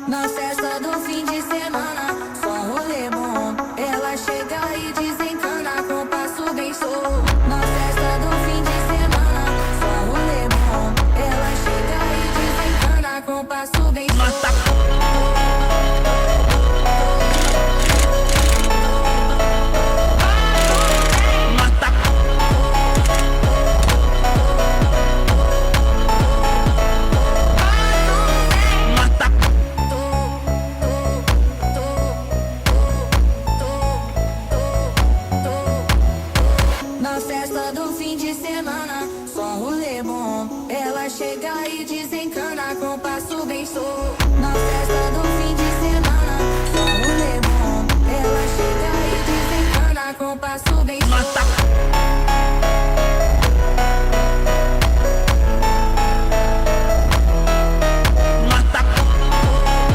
Na festa do fim de semana, só rolê bom. Ela chega e desencana com passo bem solto. Na festa do fim de semana, só rolê bom. Ela chega e desencana com passo bem solto. Na festa do fim de semana, só rolê bom. Ela chega e desencana com passo bem solto.